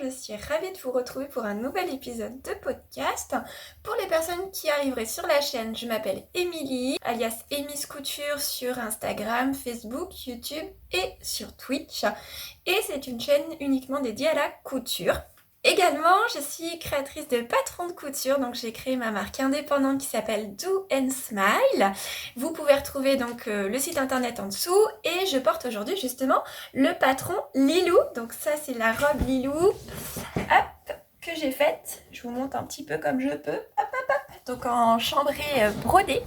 je suis ravie de vous retrouver pour un nouvel épisode de podcast. Pour les personnes qui arriveraient sur la chaîne, je m'appelle Émilie, alias Emmy's Couture sur Instagram, Facebook, YouTube et sur Twitch. Et c'est une chaîne uniquement dédiée à la couture. Également, je suis créatrice de patrons de couture, donc j'ai créé ma marque indépendante qui s'appelle Do and Smile. Vous pouvez retrouver donc le site internet en dessous et je porte aujourd'hui justement le patron Lilou. Donc ça c'est la robe Lilou, hop, que j'ai faite. Je vous montre un petit peu comme je peux. Hop, hop, hop. Donc en chambrée brodée,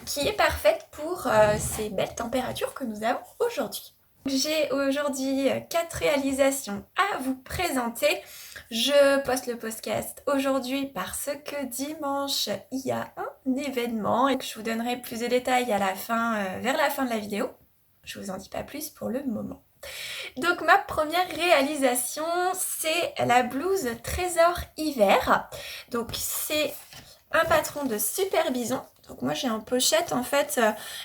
qui est parfaite pour ces belles températures que nous avons aujourd'hui. J'ai aujourd'hui 4 réalisations à vous présenter. Je poste le podcast aujourd'hui parce que dimanche, il y a un événement et que je vous donnerai plus de détails à la fin, vers la fin de la vidéo. Je vous en dis pas plus pour le moment. Donc ma première réalisation, c'est la blouse Trésor Hiver. Donc c'est un patron de Super Bison. Donc moi j'ai une pochette en fait,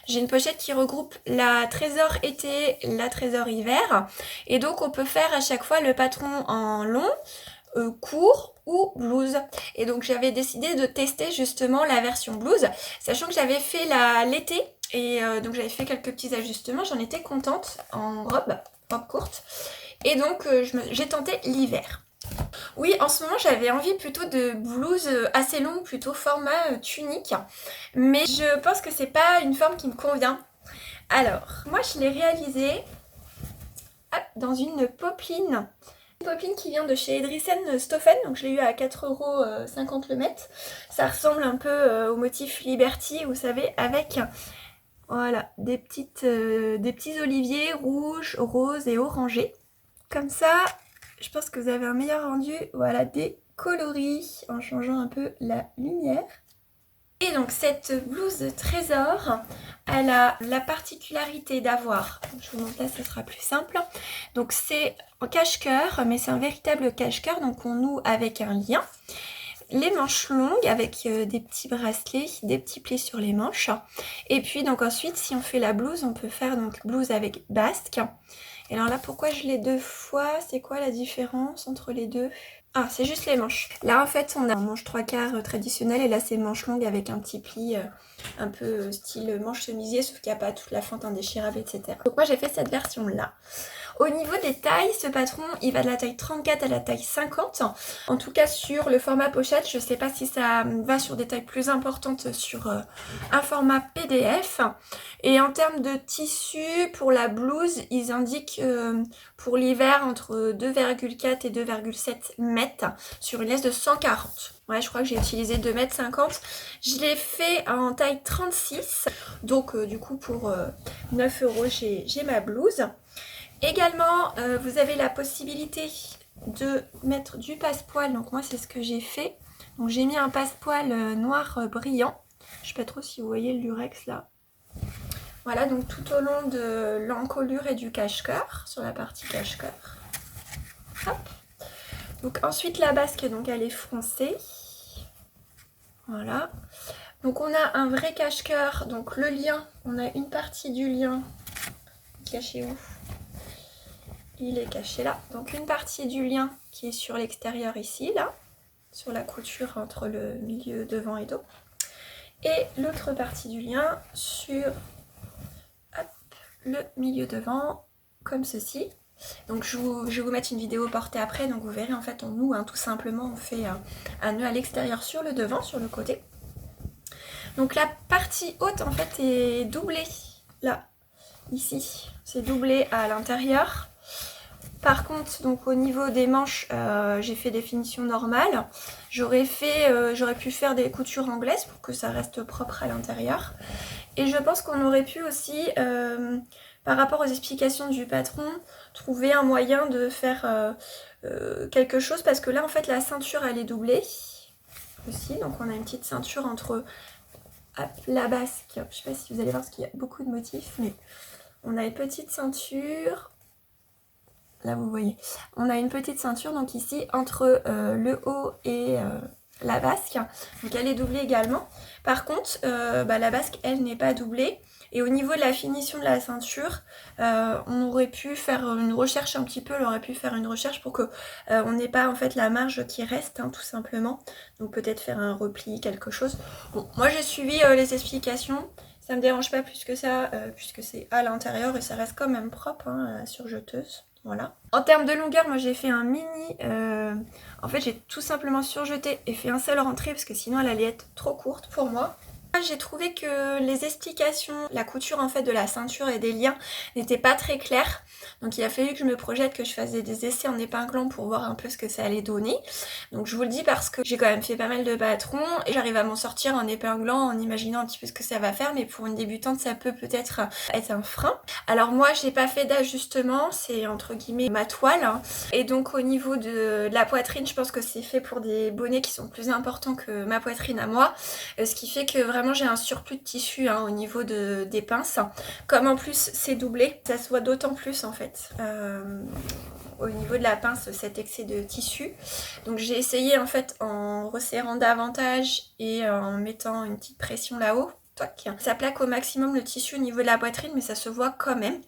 j'ai une pochette qui regroupe la Trésor été, la Trésor hiver. Et donc on peut faire à chaque fois le patron en long, court ou blouse. Et donc j'avais décidé de tester justement la version blouse, sachant que j'avais fait l'été et donc j'avais fait quelques petits ajustements, j'en étais contente en robe courte. Et donc j'ai tenté l'hiver. Oui, en ce moment j'avais envie plutôt de blouse assez longue, plutôt format tunique. Mais je pense que c'est pas une forme qui me convient. Alors, moi je l'ai réalisée dans une popeline. Une popeline qui vient de chez Edrisen Stoffen, donc je l'ai eu à 4,50€ le mètre. Ça ressemble un peu au motif Liberty, vous savez, avec voilà, des petits oliviers rouges, roses et orangés. Comme ça, je pense que vous avez un meilleur rendu, voilà, des coloris en changeant un peu la lumière. Et donc cette blouse Trésor, elle a la particularité d'avoir, je vous montre là, ce sera plus simple. Donc c'est en cache-cœur, mais c'est un véritable cache-cœur, donc on noue avec un lien. Les manches longues avec des petits bracelets, des petits plis sur les manches. Et puis donc ensuite, si on fait la blouse, on peut faire donc blouse avec basque. Et alors là, pourquoi je l'ai deux fois? C'est quoi la différence entre les deux? Ah, c'est juste les manches. Là, en fait, on a un manche 3/4 traditionnel et là, c'est manche longue avec un petit pli un peu style manche chemisier, sauf qu'il n'y a pas toute la fente indéchirable, etc. Donc moi, j'ai fait cette version-là. Au niveau des tailles, ce patron, il va de la taille 34 à la taille 50. En tout cas, sur le format pochette, je ne sais pas si ça va sur des tailles plus importantes sur un format PDF. Et en termes de tissu, pour la blouse, ils indiquent pour l'hiver entre 2,4 et 2,7 mètres sur une laisse de 140. Ouais, je crois que j'ai utilisé 2,50 m. Je l'ai fait en taille 36. Donc, du coup, pour 9€, j'ai ma blouse. Également, vous avez la possibilité de mettre du passepoil. Donc moi, c'est ce que j'ai fait. Donc j'ai mis un passepoil noir brillant. Je ne sais pas trop si vous voyez le lurex là. Voilà, donc tout au long de l'encolure et du cache-cœur, sur la partie cache-cœur. Hop. Donc ensuite la basque, donc elle est froncée. Voilà. Donc on a un vrai cache-cœur. Donc le lien, on a une partie du lien. Caché où? Il est caché là. Donc une partie du lien qui est sur l'extérieur ici, là, sur la couture entre le milieu devant et dos. Et l'autre partie du lien sur hop, le milieu devant, comme ceci. Donc je vais vous mettre une vidéo portée après, donc vous verrez en fait on noue, hein, tout simplement on fait un nœud à l'extérieur sur le devant, sur le côté. Donc la partie haute en fait est doublée, là, ici, c'est doublé à l'intérieur. Par contre, donc au niveau des manches, j'ai fait des finitions normales. J'aurais pu faire des coutures anglaises pour que ça reste propre à l'intérieur. Et je pense qu'on aurait pu aussi, par rapport aux explications du patron, trouver un moyen de faire quelque chose. Parce que là, en fait, la ceinture, elle est doublée aussi. Donc on a une petite ceinture entre hop, la basque. Je ne sais pas si vous allez voir, parce qu'il y a beaucoup de motifs. Mais on a une petite ceinture. Là vous voyez, on a une petite ceinture donc ici entre le haut et la basque, donc elle est doublée également. Par contre, la basque, elle n'est pas doublée. Et au niveau de la finition de la ceinture, on aurait pu faire une recherche un petit peu, on aurait pu faire une recherche pour que on n'ait pas en fait la marge qui reste, hein, tout simplement. Donc peut-être faire un repli, quelque chose. Bon, moi j'ai suivi les explications. Ça me dérange pas plus que ça, puisque c'est à l'intérieur et ça reste quand même propre, hein, la surjeteuse. Voilà. En termes de longueur, moi j'ai fait un mini. En fait, j'ai tout simplement surjeté et fait un seul rentré parce que sinon elle allait être trop courte pour moi. J'ai trouvé que les explications, la couture en fait de la ceinture et des liens n'étaient pas très claires. Donc il a fallu que je me projette, que je fasse des essais en épinglant pour voir un peu ce que ça allait donner. Donc je vous le dis parce que j'ai quand même fait pas mal de patrons et j'arrive à m'en sortir en épinglant, en imaginant un petit peu ce que ça va faire. Mais pour une débutante, ça peut peut-être être un frein. Alors moi, j'ai pas fait d'ajustement, c'est entre guillemets ma toile. Hein. Et donc au niveau de la poitrine, je pense que c'est fait pour des bonnets qui sont plus importants que ma poitrine à moi. Ce qui fait que vraiment j'ai un surplus de tissu, hein, au niveau des pinces. Comme en plus c'est doublé, ça se voit d'autant plus en fait. Au niveau de la pince, cet excès de tissu. Donc j'ai essayé en fait en resserrant davantage et en mettant une petite pression là-haut. Ça plaque au maximum le tissu au niveau de la poitrine, mais ça se voit quand même.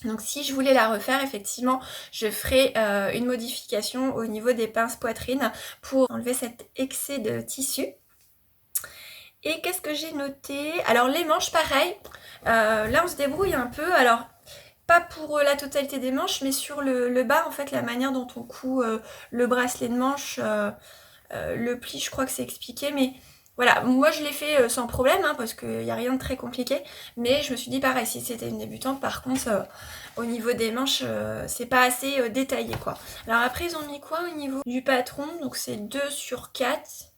Donc si je voulais la refaire, effectivement, je ferai une modification au niveau des pinces poitrine pour enlever cet excès de tissu. Et qu'est-ce que j'ai noté? Alors les manches, pareil. Là, on se débrouille un peu. Alors, pas pour la totalité des manches, mais sur le bas, en fait, la manière dont on coud le bracelet de manche, le pli, je crois que c'est expliqué. Mais voilà, moi, je l'ai fait sans problème, hein, parce qu'il n'y a rien de très compliqué. Mais je me suis dit, pareil, si c'était une débutante, par contre, au niveau des manches, c'est pas assez détaillé, quoi. Alors après, ils ont mis quoi au niveau du patron? Donc, c'est 2/4.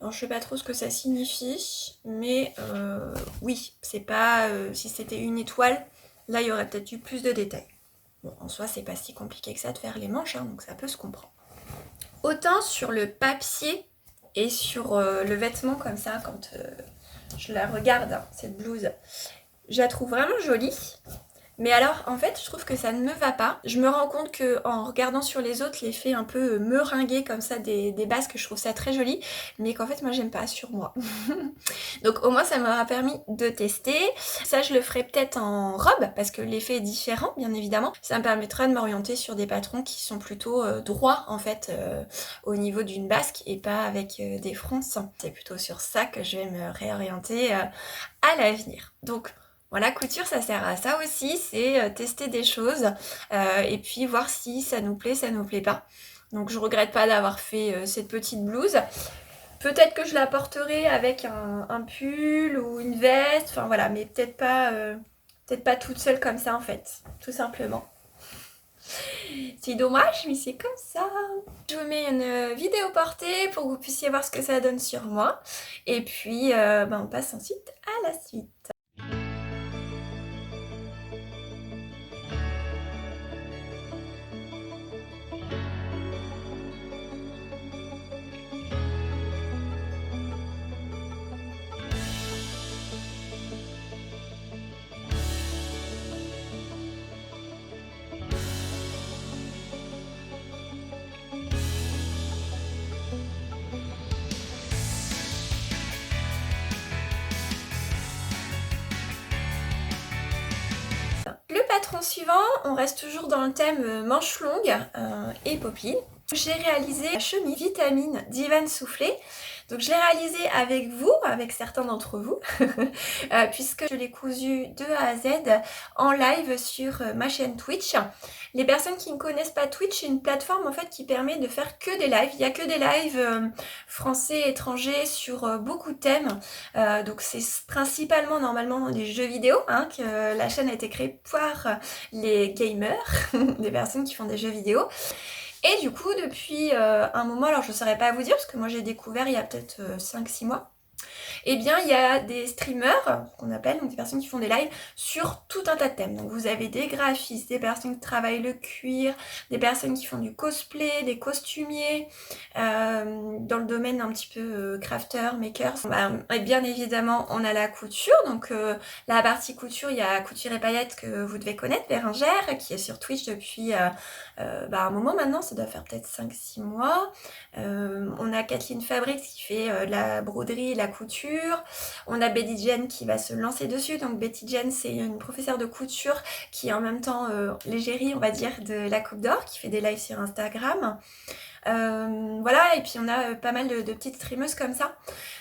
Alors, je sais pas trop ce que ça signifie, mais oui, c'est pas... si c'était une étoile, là, il y aurait peut-être eu plus de détails. Bon, en soi, c'est pas si compliqué que ça de faire les manches, hein, donc ça peut se comprendre. Autant sur le papier et sur le vêtement comme ça, quand je la regarde, hein, cette blouse, je la trouve vraiment jolie. Mais alors, en fait, je trouve que ça ne me va pas. Je me rends compte qu'en regardant sur les autres, l'effet un peu meringué comme ça des basques, je trouve ça très joli. Mais qu'en fait, moi, j'aime pas sur moi. Donc au moins, ça m'aura permis de tester. Ça, je le ferai peut-être en robe, parce que l'effet est différent, bien évidemment. Ça me permettra de m'orienter sur des patrons qui sont plutôt droits, en fait, au niveau d'une basque, et pas avec des fronces. C'est plutôt sur ça que je vais me réorienter à l'avenir. Donc... Voilà, couture, ça sert à ça aussi, c'est tester des choses et puis voir si ça nous plaît pas. Donc je regrette pas d'avoir fait cette petite blouse. Peut-être que je la porterai avec un pull ou une veste, enfin voilà, mais peut-être pas toute seule comme ça en fait, tout simplement. C'est dommage, mais c'est comme ça. Je vous mets une vidéo portée pour que vous puissiez voir ce que ça donne sur moi. Et puis, on passe ensuite à la suite. Le patron suivant, on reste toujours dans le thème manches longues et popeline. J'ai réalisé la chemise vitamine d'Ivan Soufflé. Donc je l'ai réalisée avec vous, avec certains d'entre vous, puisque je l'ai cousue de A à Z en live sur ma chaîne Twitch. Les personnes qui ne connaissent pas Twitch, c'est une plateforme en fait qui permet de faire que des lives. Il n'y a que des lives français, étrangers sur beaucoup de thèmes. Donc c'est principalement normalement des jeux vidéo, hein, que la chaîne a été créée par les gamers, des personnes qui font des jeux vidéo. Et du coup, depuis un moment, alors je ne saurais pas vous dire, parce que moi j'ai découvert il y a peut-être 5-6 mois, Eh bien il y a des streamers qu'on appelle, donc des personnes qui font des lives sur tout un tas de thèmes. Donc vous avez des graphistes, des personnes qui travaillent le cuir, des personnes qui font du cosplay, des costumiers, dans le domaine un petit peu crafter, maker. Et bien évidemment on a la couture, donc la partie couture, il y a Couture et Paillettes que vous devez connaître, Bérengère, qui est sur Twitch depuis un moment maintenant, ça doit faire peut-être 5-6 mois. On a Kathleen Fabrics qui fait de la broderie, la couture. On a Betty Jen qui va se lancer dessus. Donc Betty Jen, c'est une professeure de couture qui est en même temps l'égérie, on va dire, de la Coupe d'Or, qui fait des lives sur Instagram. Voilà, et puis on a pas mal de petites streameuses comme ça.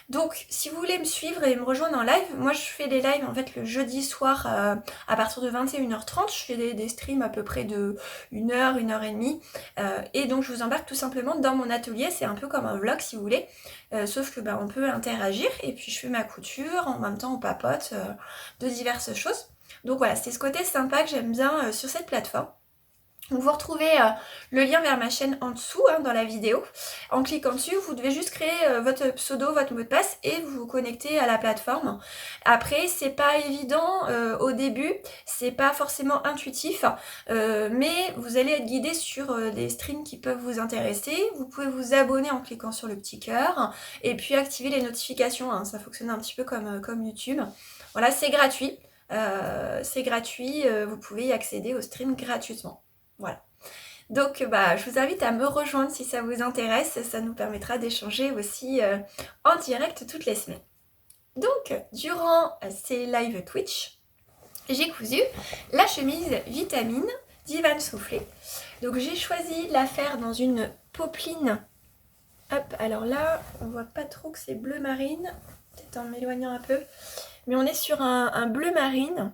Donc si vous voulez me suivre et me rejoindre en live, moi je fais des lives en fait le jeudi soir à partir de 21h30. Je fais des streams à peu près de 1 heure, 1 heure et demie. Et donc je vous embarque tout simplement dans mon atelier. C'est un peu comme un vlog si vous voulez. Sauf que on peut interagir et puis je fais ma couture. En même temps on papote de diverses choses. Donc voilà, c'est ce côté sympa que j'aime bien sur cette plateforme. Donc vous retrouvez le lien vers ma chaîne en dessous dans la vidéo. En cliquant dessus, vous devez juste créer votre pseudo, votre mot de passe et vous vous connectez à la plateforme. Après, c'est pas évident au début, c'est pas forcément intuitif, mais vous allez être guidé sur des streams qui peuvent vous intéresser. Vous pouvez vous abonner en cliquant sur le petit cœur et puis activer les notifications. Ça fonctionne un petit peu comme YouTube. Voilà, c'est gratuit. Vous pouvez y accéder au stream gratuitement. Voilà. Donc je vous invite à me rejoindre si ça vous intéresse, ça nous permettra d'échanger aussi en direct toutes les semaines. Donc durant ces live Twitch, j'ai cousu la chemise Vitamine d'Ivan Soufflé. Donc j'ai choisi de la faire dans une popeline. Hop, alors là on voit pas trop que c'est bleu marine, peut-être en m'éloignant un peu, mais on est sur un bleu marine.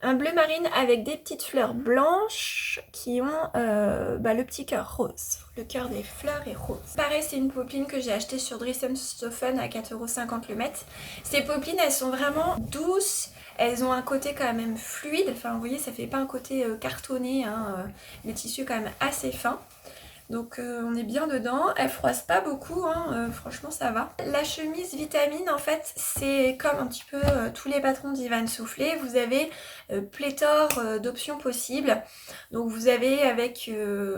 Un bleu marine avec des petites fleurs blanches qui ont le petit cœur rose. Le cœur des fleurs est rose. Pareil, c'est une popeline que j'ai achetée sur Dressenstoffen à 4,50€ le mètre. Ces popelines, elles sont vraiment douces. Elles ont un côté quand même fluide. Enfin, vous voyez, ça fait pas un côté cartonné. Le tissu est quand même assez fin. Donc on est bien dedans, elle froisse pas beaucoup, franchement ça va. La chemise Vitamine en fait c'est comme un petit peu tous les patrons d'Ivan Soufflé, vous avez pléthore d'options possibles. Donc vous avez avec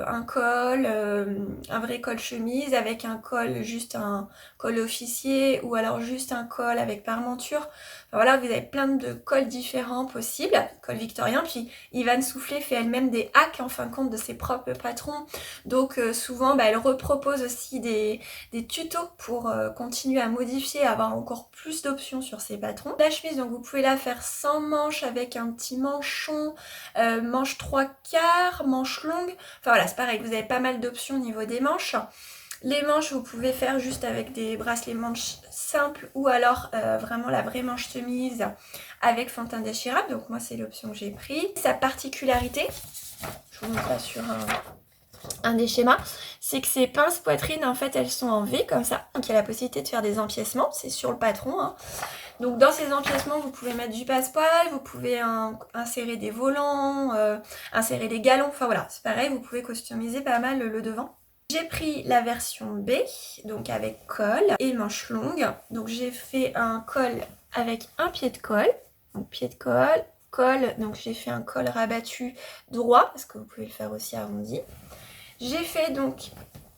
un col, un vrai col chemise, avec un col, juste un col officier ou alors juste un col avec parmenture. Enfin, voilà, vous avez plein de cols différents possibles, col victorien, puis Ivan Soufflé fait elle-même des hacks en fin de compte de ses propres patrons. Donc souvent elle repropose aussi des tutos pour continuer à modifier, avoir encore plus d'options sur ses patrons. La chemise, donc vous pouvez la faire sans manche avec un petit manchon, manche 3/4, manche longue. Enfin voilà, c'est pareil, vous avez pas mal d'options au niveau des manches. Les manches, vous pouvez faire juste avec des bracelets manches simples ou alors vraiment la vraie manche chemise avec fantin déchirable. Donc moi c'est l'option que j'ai pris. Sa particularité, je vous montre ça sur un des schémas, c'est que ces pinces poitrine en fait elles sont en V comme ça, donc il y a la possibilité de faire des empiècements, c'est sur le patron. Donc dans ces empiècements vous pouvez mettre du passepoil, vous pouvez insérer des volants, insérer des galons, enfin voilà, c'est pareil, vous pouvez customiser pas mal le devant. J'ai pris la version B, donc avec col et manche longue, donc j'ai fait un col avec un pied de colle, donc pied de colle, col, donc j'ai fait un col rabattu droit, parce que vous pouvez le faire aussi arrondi. J'ai fait donc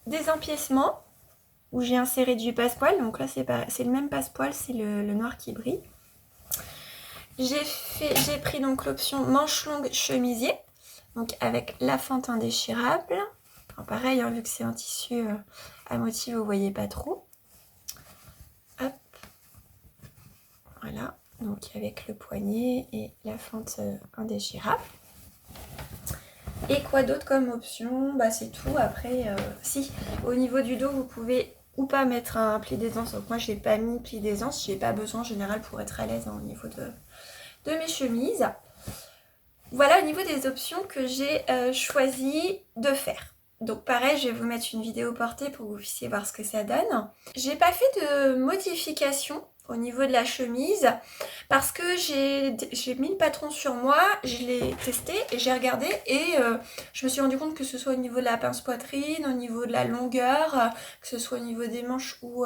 des empiècements où j'ai inséré du passepoil. Donc là, c'est le même passepoil, c'est le noir qui brille. J'ai pris donc l'option manche longue chemisier, donc avec la fente indéchirable. Alors pareil, vu que c'est un tissu à motif, vous voyez pas trop. Hop. Voilà, donc avec le poignet et la fente indéchirable. Et quoi d'autre comme option? C'est tout. Après, si, au niveau du dos, vous pouvez ou pas mettre un pli d'aisance. Donc moi, je n'ai pas mis pli d'aisance. Je n'ai pas besoin en général pour être à l'aise au niveau de mes chemises. Voilà au niveau des options que j'ai choisi de faire. Donc pareil, je vais vous mettre une vidéo portée pour que vous puissiez voir ce que ça donne. J'ai pas fait de modification au niveau de la chemise parce que j'ai mis le patron sur moi, je l'ai testé et j'ai regardé et je me suis rendu compte que ce soit au niveau de la pince poitrine, au niveau de la longueur, que ce soit au niveau des manches ou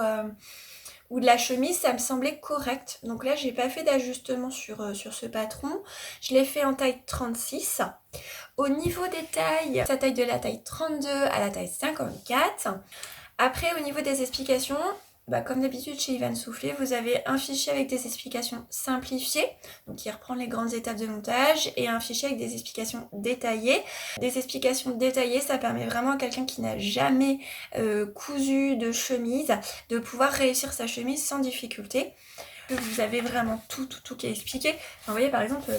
ou de la chemise, ça me semblait correct. Donc là, j'ai pas fait d'ajustement sur ce patron. Je l'ai fait en taille 36. Au niveau des tailles, ça taille de la taille 32 à la taille 54. Après, au niveau des explications, comme d'habitude chez Ivan Soufflé, vous avez un fichier avec des explications simplifiées, donc qui reprend les grandes étapes de montage, et un fichier avec des explications détaillées. Des explications détaillées, ça permet vraiment à quelqu'un qui n'a jamais cousu de chemise de pouvoir réussir sa chemise sans difficulté. Vous avez vraiment tout qui est expliqué. Enfin, vous voyez par exemple,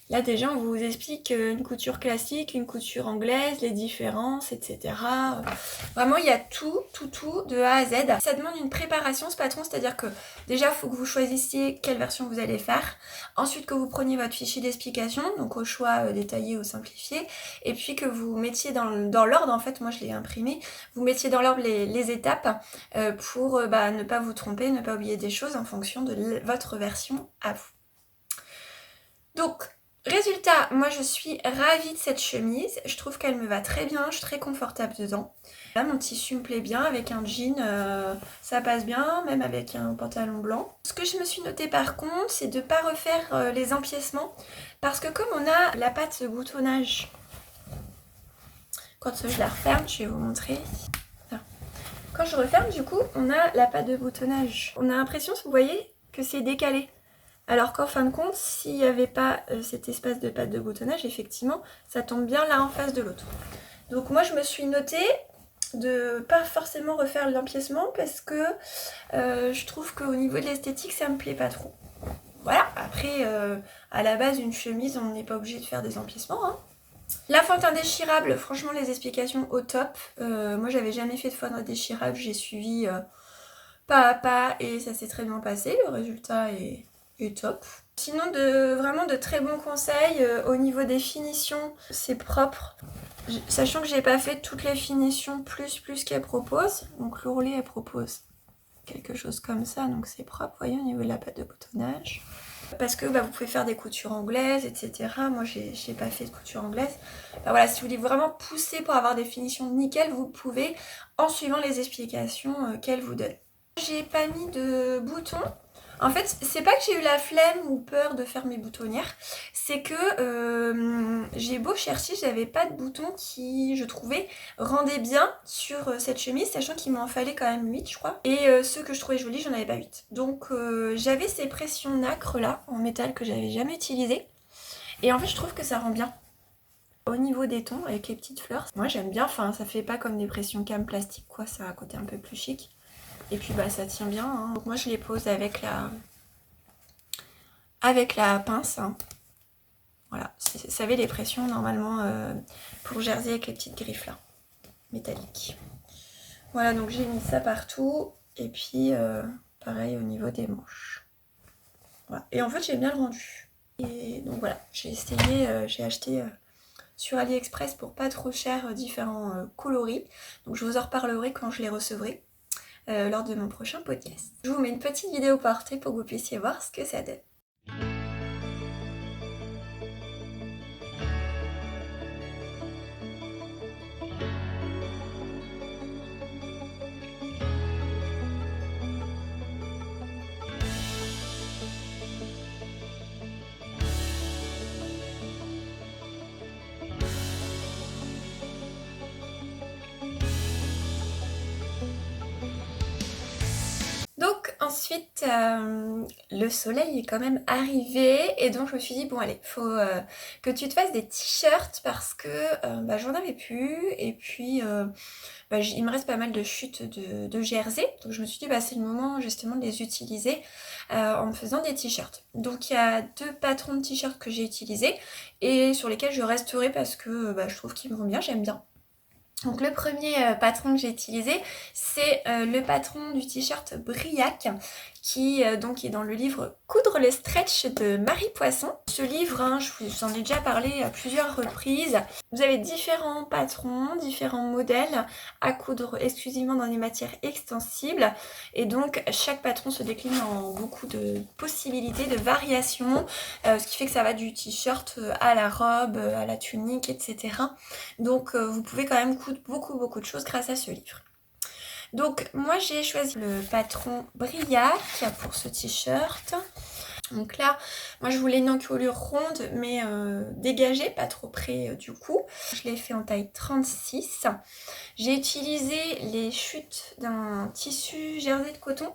là déjà on vous explique une couture classique, une couture anglaise, les différences, etc. Vraiment il y a tout de A à Z. Ça demande une préparation ce patron, c'est-à-dire que déjà il faut que vous choisissiez quelle version vous allez faire. Ensuite que vous preniez votre fichier d'explication, donc au choix détaillé ou simplifié. Et puis que vous mettiez dans l'ordre, en fait moi je l'ai imprimé, vous mettiez dans l'ordre les étapes pour ne pas vous tromper, ne pas oublier des choses en fonction de votre version à vous. Donc, résultat, moi je suis ravie de cette chemise, je trouve qu'elle me va très bien, je suis très confortable dedans. Là mon tissu me plaît bien, avec un jean ça passe bien, même avec un pantalon blanc. Ce que je me suis notée par contre, c'est de ne pas refaire les empiècements, parce que comme on a la patte de boutonnage, quand je la referme, je vais vous montrer. Quand je referme du coup, on a la patte de boutonnage. On a l'impression, vous voyez, que c'est décalé. Alors qu'en fin de compte, s'il n'y avait pas cet espace de patte de boutonnage, effectivement, ça tombe bien l'un en face de l'autre. Donc moi, je me suis notée de pas forcément refaire l'empiècement parce que je trouve qu'au niveau de l'esthétique, ça me plaît pas trop. Voilà, après, à la base, une chemise, on n'est pas obligé de faire des empiècements, hein. La fente indéchirable, franchement, les explications au top. Moi, j'avais jamais fait de fente indéchirable, j'ai suivi pas à pas et ça s'est très bien passé. Le résultat est top. Sinon, vraiment de très bons conseils. Au niveau des finitions, c'est propre. Sachant que j'ai pas fait toutes les finitions plus qu'elle propose. Donc l'ourlet, elle propose quelque chose comme ça, donc c'est propre, vous voyez, au niveau de la pâte de boutonnage. Parce que vous pouvez faire des coutures anglaises, etc. Moi, j'ai pas fait de couture anglaise. Voilà, si vous voulez vraiment pousser pour avoir des finitions nickel, vous pouvez en suivant les explications qu'elle vous donne. J'ai pas mis de boutons. En fait, c'est pas que j'ai eu la flemme ou peur de faire mes boutonnières, c'est que j'ai beau chercher, j'avais pas de boutons qui, je trouvais, rendaient bien sur cette chemise, sachant qu'il m'en fallait quand même 8, je crois. Et ceux que je trouvais jolis, j'en avais pas 8. Donc j'avais ces pressions nacre là, en métal, que j'avais jamais utilisées. Et en fait, je trouve que ça rend bien. Au niveau des tons, avec les petites fleurs, moi j'aime bien, enfin ça fait pas comme des pressions cam plastique, quoi, ça a un côté un peu plus chic. Et puis ça tient bien, hein. Donc moi je les pose avec la pince, hein. Voilà, vous savez les pressions normalement pour jersey avec les petites griffes là, métalliques. Voilà, donc j'ai mis ça partout. Et puis pareil au niveau des manches. Voilà. Et en fait j'ai bien le rendu. Et donc voilà, j'ai essayé, j'ai acheté sur AliExpress pour pas trop cher différents coloris. Donc je vous en reparlerai quand je les recevrai. Lors de mon prochain podcast. Je vous mets une petite vidéo portée pour que vous puissiez voir ce que ça donne. Donc ensuite, le soleil est quand même arrivé et donc je me suis dit bon allez, faut que tu te fasses des t-shirts parce que j'en avais plus et puis il me reste pas mal de chutes de jersey. Donc je me suis dit c'est le moment justement de les utiliser en me faisant des t-shirts. Donc il y a 2 patrons de t-shirts que j'ai utilisés et sur lesquels je resterai parce que je trouve qu'ils me vont bien, j'aime bien. Donc le premier patron que j'ai utilisé, c'est le patron du t-shirt Briac qui donc est dans le livre Coudre le stretch de Marie Poisson. Ce livre, je vous en ai déjà parlé à plusieurs reprises. Vous avez différents patrons, différents modèles à coudre exclusivement dans des matières extensibles. Et donc chaque patron se décline en beaucoup de possibilités, de variations. Ce qui fait que ça va du t-shirt à la robe, à la tunique, etc. Donc vous pouvez quand même coudre beaucoup de choses grâce à ce livre. Donc moi j'ai choisi le patron Briac pour ce t-shirt. Donc là, moi je voulais une encolure ronde mais dégagée, pas trop près du cou. Je l'ai fait en taille 36. J'ai utilisé les chutes d'un tissu jersey de coton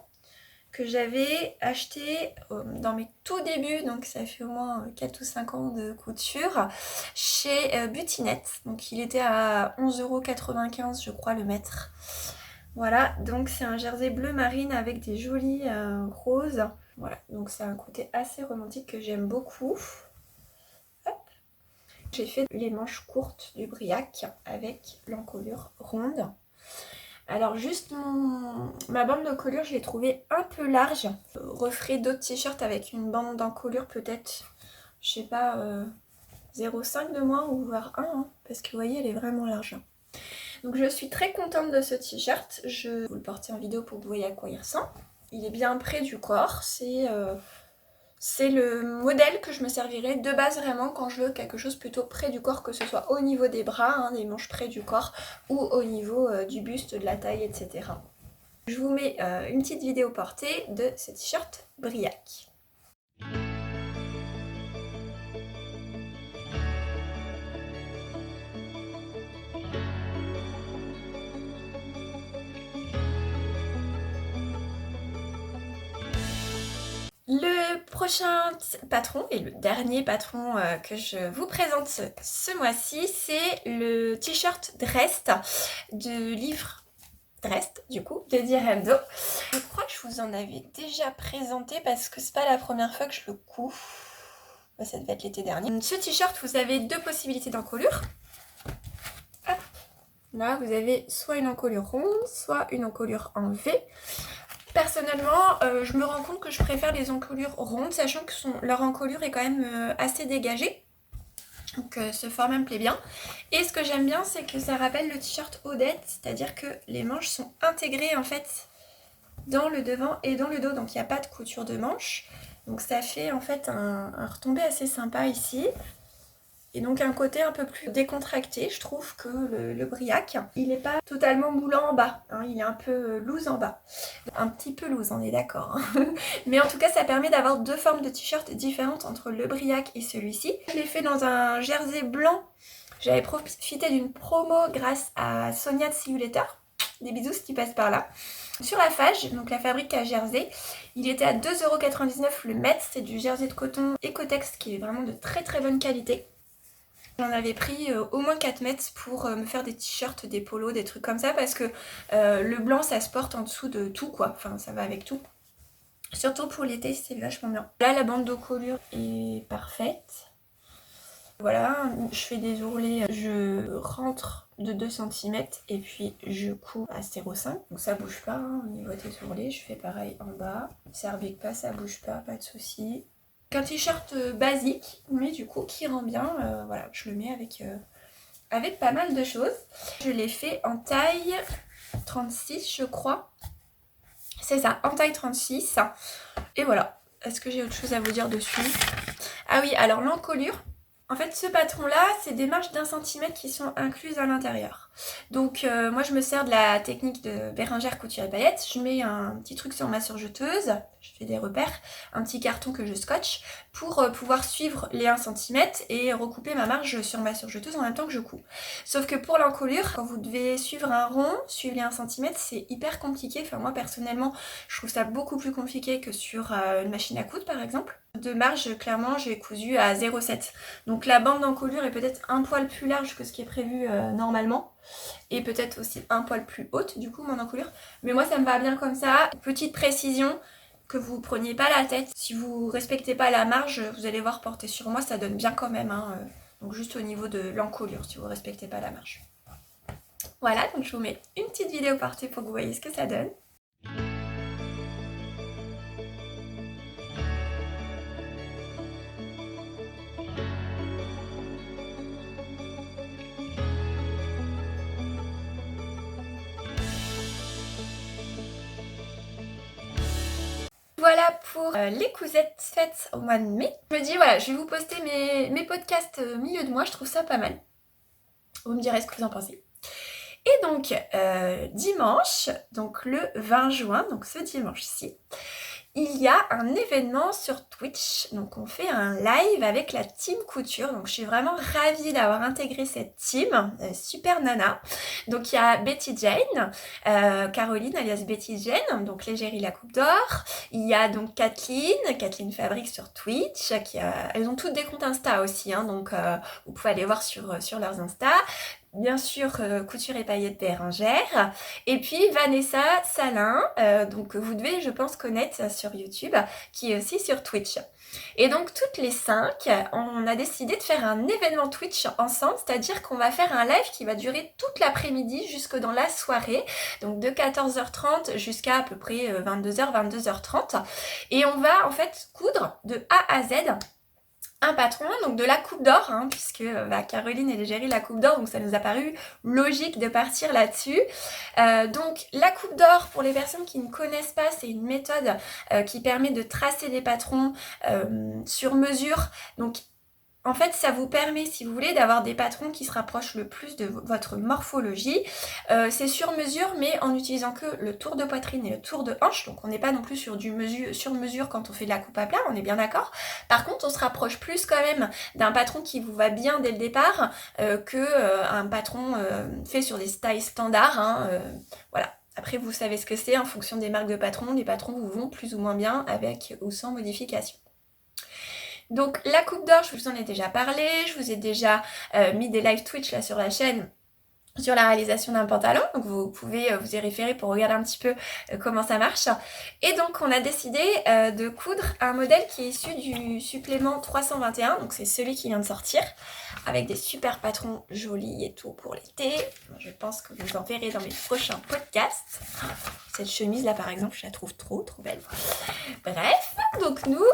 que j'avais acheté dans mes tout débuts, donc ça fait au moins 4 ou 5 ans de couture, chez Butinette. Donc il était à 11,95 € je crois le mètre. Voilà, donc c'est un jersey bleu marine avec des jolis roses. Voilà, donc c'est un côté assez romantique que j'aime beaucoup. Hop. J'ai fait les manches courtes du Briac avec l'encolure ronde. Alors juste ma bande d'encolure, je l'ai trouvée un peu large. Je referai d'autres t-shirts avec une bande d'encolure peut-être, je sais pas, 0,5 de moins ou voire 1, hein, parce que vous voyez, elle est vraiment large. Donc je suis très contente de ce t-shirt. Je vais vous le porter en vidéo pour que vous voyez à quoi il ressemble. Il est bien près du corps, c'est le modèle que je me servirai de base vraiment quand je veux quelque chose plutôt près du corps, que ce soit au niveau des bras, hein, des manches près du corps, ou au niveau du buste, de la taille, etc. Je vous mets une petite vidéo portée de ce t-shirt Briac. Le prochain patron et le dernier patron que je vous présente ce mois-ci, c'est le t-shirt Drest du livre Drest, du coup, de Direndo. Je crois que je vous en avais déjà présenté parce que c'est pas la première fois que je le couds. Ça devait être l'été dernier. Ce t-shirt, vous avez deux possibilités d'encolure. Hop. Là, vous avez soit une encolure ronde, soit une encolure en V. Personnellement, je me rends compte que je préfère les encolures rondes, sachant que leur encolure est quand même assez dégagée. Donc ce format me plaît bien. Et ce que j'aime bien, c'est que ça rappelle le t-shirt Odette, c'est-à-dire que les manches sont intégrées en fait dans le devant et dans le dos. Donc il n'y a pas de couture de manches. Donc ça fait en fait un retombé assez sympa ici. Et donc un côté un peu plus décontracté, je trouve, que le Briac. Il n'est pas totalement moulant en bas, hein, il est un peu loose en bas. Un petit peu loose, on est d'accord. Hein. Mais en tout cas, ça permet d'avoir deux formes de t-shirt différentes entre le Briac et celui-ci. Je l'ai fait dans un jersey blanc. J'avais profité d'une promo grâce à Sonia de See You Later. Des bisous si tu passes par là. Sur la Fage, donc la fabrique à Jersey, il était à 2,99 € le mètre. C'est du jersey de coton Ecotex qui est vraiment de très très bonne qualité. J'en avais pris au moins 4 mètres pour me faire des t-shirts, des polos, des trucs comme ça, parce que le blanc ça se porte en dessous de tout quoi, enfin ça va avec tout. Surtout pour l'été, c'est vachement bien. Là la bande d'encolure est parfaite. Voilà, je fais des ourlets, je rentre de 2 cm et puis je couds à 0,5. Donc ça bouge pas hein, au niveau des ourlets, je fais pareil en bas. Ça rebique pas, ça bouge pas de souci. Un t-shirt basique, mais du coup qui rend bien, voilà, je le mets avec pas mal de choses. Je l'ai fait en taille 36 je crois. C'est ça, en taille 36. Et voilà, est-ce que j'ai autre chose à vous dire dessus? Ah oui, alors l'encolure. En fait, ce patron-là, c'est des marges d'1 cm qui sont incluses à l'intérieur. Donc, moi, je me sers de la technique de Bérengère Couture et Paillettes. Je mets un petit truc sur ma surjeteuse, je fais des repères, un petit carton que je scotche pour pouvoir suivre les 1 cm et recouper ma marge sur ma surjeteuse en même temps que je couds. Sauf que pour l'encolure, quand vous devez suivre un rond, suivre les 1 cm, c'est hyper compliqué. Enfin, moi, personnellement, je trouve ça beaucoup plus compliqué que sur une machine à coudre, par exemple. De marge, clairement, j'ai cousu à 0,7. Donc la bande d'encolure est peut-être un poil plus large que ce qui est prévu normalement. Et peut-être aussi un poil plus haute, du coup, mon encolure. Mais moi, ça me va bien comme ça. Petite précision, que vous preniez pas la tête. Si vous respectez pas la marge, vous allez voir porter sur moi, ça donne bien quand même. Hein. Donc juste au niveau de l'encolure, si vous respectez pas la marge. Voilà, donc je vous mets une petite vidéo portée pour que vous voyez ce que ça donne. Voilà pour les cousettes faites au mois de mai. Je me dis voilà, je vais vous poster mes podcasts milieu de mois, je trouve ça pas mal. Vous me direz ce que vous en pensez. Et donc dimanche, donc le 20 juin, donc ce dimanche-ci, il y a un événement sur Twitch, donc on fait un live avec la team couture, donc je suis vraiment ravie d'avoir intégré cette team, super nana. Donc il y a Betty Jane, Caroline alias Betty Jane, donc l'égérie la coupe d'or. Il y a donc Kathleen Fabrique sur Twitch, elles ont toutes des comptes Insta aussi, hein, donc vous pouvez aller voir sur leurs Insta. Bien sûr, Couture et paillettes Bérengère. Et puis Vanessa Salin, donc vous devez, je pense, connaître sur YouTube, qui est aussi sur Twitch. Et donc toutes les 5, on a décidé de faire un événement Twitch ensemble, c'est-à-dire qu'on va faire un live qui va durer toute l'après-midi jusque dans la soirée, donc de 14h30 jusqu'à à peu près 22h, 22h30. Et on va en fait coudre de A à Z un patron, donc de la coupe d'or, hein, puisque Caroline et l'égérie la coupe d'or, donc ça nous a paru logique de partir là-dessus. Donc la coupe d'or, pour les personnes qui ne connaissent pas, c'est une méthode qui permet de tracer des patrons sur mesure. Donc en fait, ça vous permet, si vous voulez, d'avoir des patrons qui se rapprochent le plus de votre morphologie. C'est sur mesure, mais en utilisant que le tour de poitrine et le tour de hanche. Donc on n'est pas non plus sur mesure quand on fait de la coupe à plat, on est bien d'accord. Par contre, on se rapproche plus quand même d'un patron qui vous va bien dès le départ qu'un patron fait sur des styles standards. Hein, voilà. Après, vous savez ce que c'est en fonction des marques de patrons. Les patrons vous vont plus ou moins bien avec ou sans modification. Donc la coupe d'or, je vous en ai déjà parlé, je vous ai déjà mis des live Twitch là sur la chaîne sur la réalisation d'un pantalon, donc vous pouvez vous y référer pour regarder un petit peu comment ça marche. Et donc on a décidé de coudre un modèle qui est issu du supplément 321, donc c'est celui qui vient de sortir, avec des super patrons jolis et tout pour l'été. Je pense que vous en verrez dans mes prochains podcasts. Cette chemise là par exemple, je la trouve trop belle. Bref, donc nous,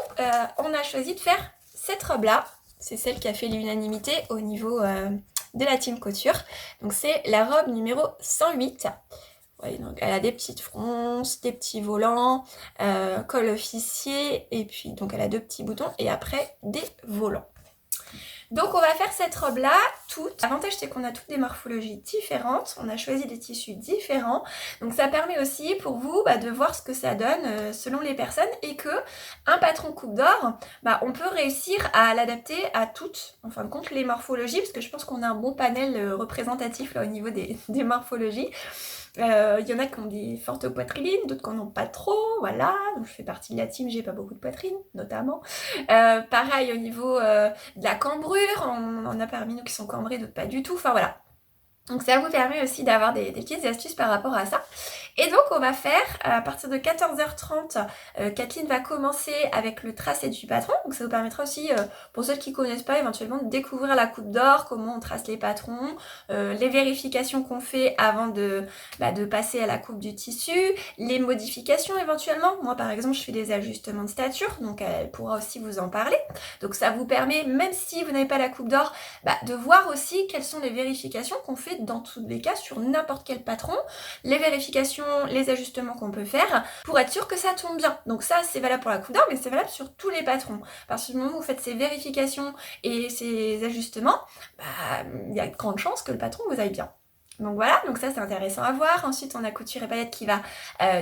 on a choisi de faire cette robe là, c'est celle qui a fait l'unanimité au niveau de la team couture. Donc c'est la robe numéro 108. Ouais, donc elle a des petites fronces, des petits volants, col officier, et puis donc elle a 2 petits boutons, et après des volants. Donc on va faire cette robe là toute. L'avantage c'est qu'on a toutes des morphologies différentes, on a choisi des tissus différents, donc ça permet aussi pour vous de voir ce que ça donne selon les personnes, et que un patron coupe d'or, on peut réussir à l'adapter à toutes, en fin de compte, les morphologies, parce que je pense qu'on a un bon panel représentatif là au niveau des morphologies. Il y en a qui ont des fortes poitrines, d'autres qui n'en ont pas trop, voilà. Donc je fais partie de la team, j'ai pas beaucoup de poitrine, notamment. Pareil au niveau de la cambrure, on en a parmi nous qui sont cambrés, d'autres pas du tout, enfin voilà. Donc ça vous permet aussi d'avoir des petites astuces par rapport à ça. Et donc on va faire, à partir de 14h30, Kathleen va commencer avec le tracé du patron. Donc ça vous permettra aussi, pour ceux qui ne connaissent pas, éventuellement de découvrir la coupe d'or, comment on trace les patrons, les vérifications qu'on fait avant de passer à la coupe du tissu, les modifications éventuellement. Moi par exemple, je fais des ajustements de stature, donc elle pourra aussi vous en parler. Donc ça vous permet, même si vous n'avez pas la coupe d'or, de voir aussi quelles sont les vérifications qu'on fait dans tous les cas sur n'importe quel patron, les vérifications, les ajustements qu'on peut faire pour être sûr que ça tombe bien. Donc ça c'est valable pour la coupe d'or, mais c'est valable sur tous les patrons. À partir du moment où vous faites ces vérifications et ces ajustements, il y a de grandes chances que le patron vous aille bien. Donc voilà, donc ça c'est intéressant à voir. Ensuite on a Couture et paillettes qui va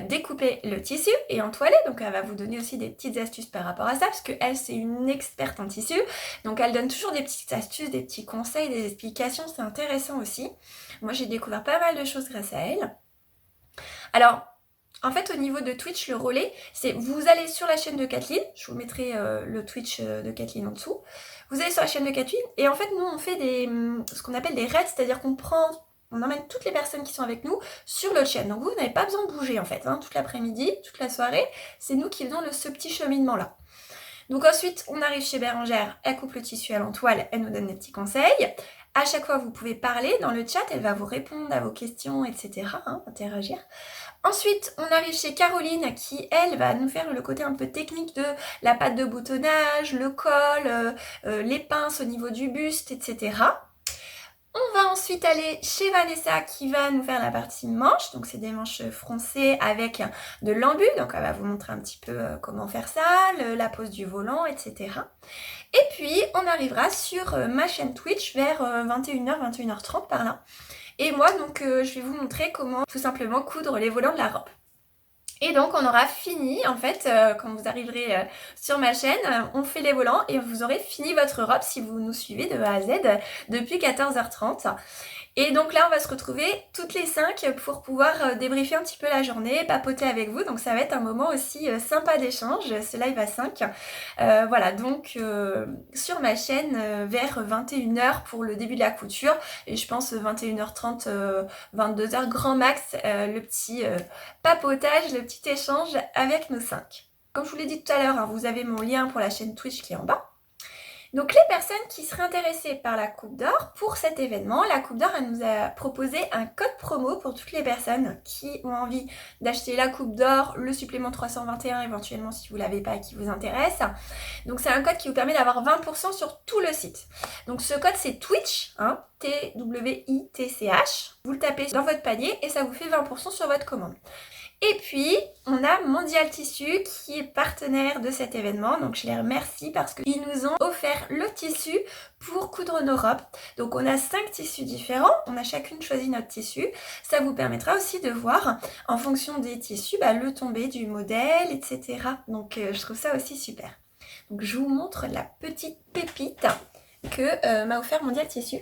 découper le tissu et entoiler, donc elle va vous donner aussi des petites astuces par rapport à ça, parce que elle c'est une experte en tissu, donc elle donne toujours des petites astuces, des petits conseils, des explications, c'est intéressant aussi. Moi j'ai découvert pas mal de choses grâce à elle. Alors en fait au niveau de Twitch, le relais, c'est vous allez sur la chaîne de Kathleen, je vous mettrai le Twitch de Kathleen en dessous, vous allez sur la chaîne de Kathleen et en fait nous on fait ce qu'on appelle des raids, c'est-à-dire qu'on emmène toutes les personnes qui sont avec nous sur l'autre chaîne. Donc vous n'avez pas besoin de bouger en fait, toute l'après-midi, toute la soirée, c'est nous qui faisons ce petit cheminement là. Donc ensuite, on arrive chez Bérengère, elle coupe le tissu à l'entoile, elle nous donne des petits conseils. À chaque fois, vous pouvez parler dans le chat, elle va vous répondre à vos questions, etc., interagir. Ensuite, on arrive chez Caroline qui, elle, va nous faire le côté un peu technique de la patte de boutonnage, le col, les pinces au niveau du buste, etc. On va ensuite aller chez Vanessa qui va nous faire la partie manche, donc c'est des manches froncées avec de l'embu, donc elle va vous montrer un petit peu comment faire ça, la pose du volant, etc. Et puis on arrivera sur ma chaîne Twitch vers 21h, 21h30 par là. Et moi donc je vais vous montrer comment tout simplement coudre les volants de la robe. Et donc on aura fini en fait, quand vous arriverez sur ma chaîne, on fait les volants et vous aurez fini votre robe si vous nous suivez de A à Z depuis 14h30. Et donc là on va se retrouver toutes les 5 pour pouvoir débriefer un petit peu la journée, papoter avec vous. Donc ça va être un moment aussi sympa d'échange, ce live à 5. Voilà, donc sur ma chaîne vers 21h pour le début de la couture. Et je pense 21h30, 22h grand max, le petit papotage, le petit échange avec nos 5. Comme je vous l'ai dit tout à l'heure, hein, vous avez mon lien pour la chaîne Twitch qui est en bas. Donc les personnes qui seraient intéressées par la Coupe d'Or, pour cet événement, la Coupe d'Or elle nous a proposé un code promo pour toutes les personnes qui ont envie d'acheter la Coupe d'Or, le supplément 321 éventuellement si vous ne l'avez pas et qui vous intéresse. Donc c'est un code qui vous permet d'avoir 20% sur tout le site. Donc ce code c'est Twitch, hein, Twitch. Vous le tapez dans votre panier et ça vous fait 20% sur votre commande. Et puis, on a Mondial Tissu qui est partenaire de cet événement. Donc, je les remercie parce qu'ils nous ont offert le tissu pour coudre nos robes. Donc, on a 5 tissus différents. On a chacune choisi notre tissu. Ça vous permettra aussi de voir, en fonction des tissus, le tombé du modèle, etc. Donc, je trouve ça aussi super. Donc, je vous montre la petite pépite que m'a offert Mondial Tissu.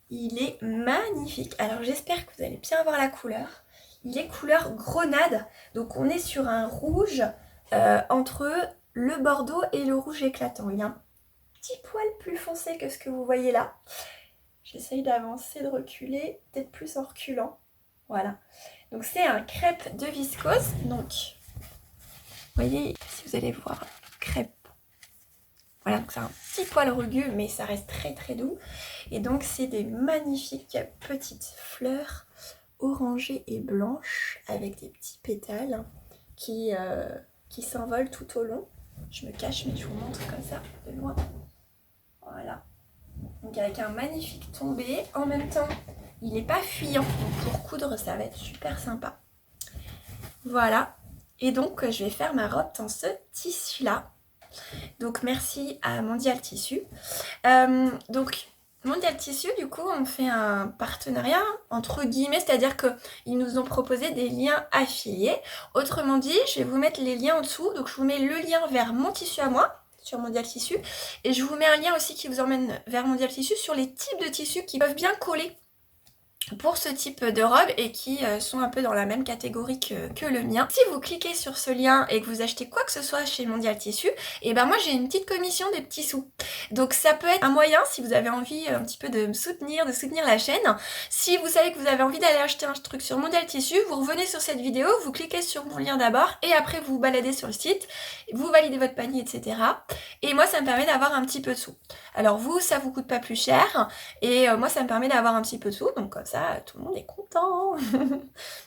Il est magnifique. Alors, j'espère que vous allez bien voir la couleur. Il est couleur grenade, donc on est sur un rouge entre le bordeaux et le rouge éclatant. Il y a un petit poil plus foncé que ce que vous voyez là. J'essaye d'avancer, de reculer, peut-être plus en reculant. Voilà. Donc c'est un crêpe de viscose. Donc, vous voyez, si vous allez voir, crêpe. Voilà, donc c'est un petit poil rugueux, mais ça reste très très doux. Et donc c'est des magnifiques petites fleurs orangée et blanche avec des petits pétales qui s'envolent tout au long. Je me cache mais je vous montre comme ça de loin. Voilà. Donc avec un magnifique tombé. En même temps, il n'est pas fuyant. Donc pour coudre, ça va être super sympa. Voilà. Et donc je vais faire ma robe dans ce tissu-là. Donc merci à Mondial Tissu. Donc Mondial Tissu, du coup, on fait un partenariat entre guillemets, c'est-à-dire qu'ils nous ont proposé des liens affiliés. Autrement dit, je vais vous mettre les liens en dessous. Donc, je vous mets le lien vers mon tissu à moi, sur Mondial Tissu. Et je vous mets un lien aussi qui vous emmène vers Mondial Tissu sur les types de tissus qui peuvent bien coller pour ce type de robe et qui sont un peu dans la même catégorie que le mien. Si vous cliquez sur ce lien et que vous achetez quoi que ce soit chez Mondial Tissu, et ben moi j'ai une petite commission des petits sous. Donc ça peut être un moyen si vous avez envie un petit peu de me soutenir, de soutenir la chaîne. Si vous savez que vous avez envie d'aller acheter un truc sur Mondial Tissu, vous revenez sur cette vidéo, vous cliquez sur mon lien d'abord et après vous vous baladez sur le site, vous validez votre panier, etc. Et moi ça me permet d'avoir un petit peu de sous. Alors vous, ça vous coûte pas plus cher et moi ça me permet d'avoir un petit peu de sous, donc comme ça tout le monde est content.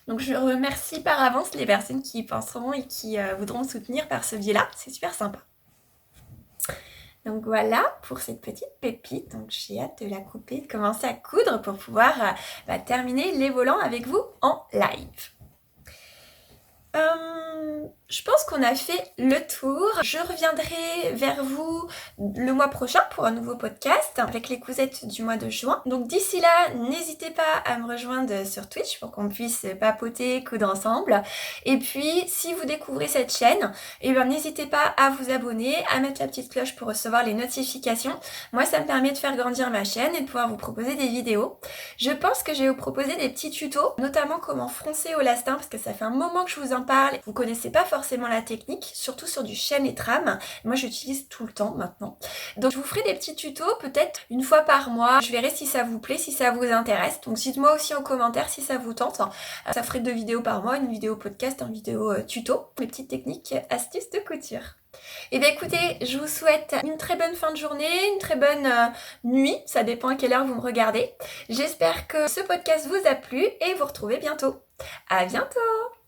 Donc je remercie par avance les personnes qui y penseront et qui voudront me soutenir par ce biais-là, c'est super sympa. Donc voilà pour cette petite pépite, donc j'ai hâte de la couper, de commencer à coudre pour pouvoir terminer les volants avec vous en live. Je pense qu'on a fait le tour. Je reviendrai vers vous le mois prochain pour un nouveau podcast avec les cousettes du mois de juin. Donc d'ici là, n'hésitez pas à me rejoindre sur Twitch pour qu'on puisse papoter, coudre ensemble. Et puis, si vous découvrez cette chaîne, n'hésitez pas à vous abonner, à mettre la petite cloche pour recevoir les notifications. Moi, ça me permet de faire grandir ma chaîne et de pouvoir vous proposer des vidéos. Je pense que je vais vous proposer des petits tutos, notamment comment froncer au lastin, parce que ça fait un moment que je vous en parle. Vous connaissez pas forcément la technique, surtout sur du chêne et trame. Moi, j'utilise tout le temps maintenant. Donc, je vous ferai des petits tutos, peut-être une fois par mois. Je verrai si ça vous plaît, si ça vous intéresse. Donc, dites-moi aussi en commentaire si ça vous tente. Ça ferait 2 vidéos par mois, une vidéo podcast, une vidéo tuto. Les petites techniques, astuces de couture. Et bien écoutez, je vous souhaite une très bonne fin de journée, une très bonne nuit, ça dépend à quelle heure vous me regardez. J'espère que ce podcast vous a plu et vous retrouvez bientôt. À bientôt!